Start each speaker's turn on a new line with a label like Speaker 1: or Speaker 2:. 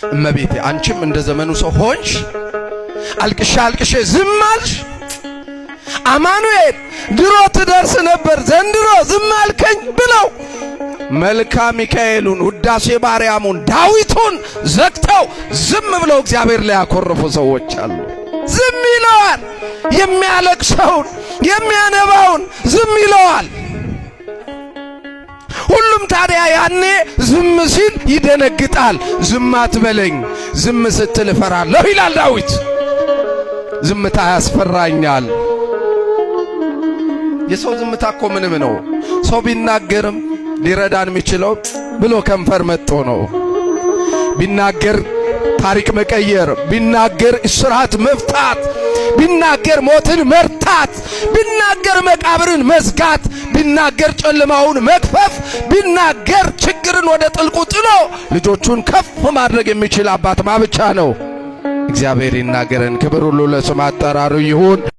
Speaker 1: እመቤቴ አንቺም እንደ ዘመኑ ሰው ሆንሽ? አልቅሼ ዝም አልሽ? አማኑኤል ድሮ ትደርስ ነበር ዘንድሮ ዝም አልከኝ ብለው መልካ ሚካኤሉን ውዳሴ ማርያሙን ዳዊቱን ዘግተው ዝም ብለው እግዚአብሔር ላይ ያኮረፉ ሰዎች አሉ። ዝም ይለዋል። የሚያለቅሰውን የሚያነባውን ዝም ይለዋል። ሁሉም ታዲያ ያኔ ዝም ሲል ይደነግጣል። ዝም አትበለኝ፣ ዝም ስትል እፈራለሁ ይላል ዳዊት። ዝምታ ያስፈራኛል። የሰው ዝምታ እኮ ምንም ነው። ሰው ቢናገርም ሊረዳን የሚችለው ብሎ ከንፈር መጥቶ ነው። ቢናገር ታሪክ መቀየር፣ ቢናገር እስራት መፍታት፣ ቢናገር ሞትን መርታት፣ ቢናገር መቃብርን መዝጋት፣ ቢናገር ጨለማውን መክፈፍ፣ ቢናገር ችግርን ወደ ጥልቁ ጥሎ ልጆቹን ከፍ ማድረግ የሚችል አባት ብቻ ነው። እግዚአብሔር ይናገረን። ክብር ሁሉ ለስም አጠራሩ ይሁን።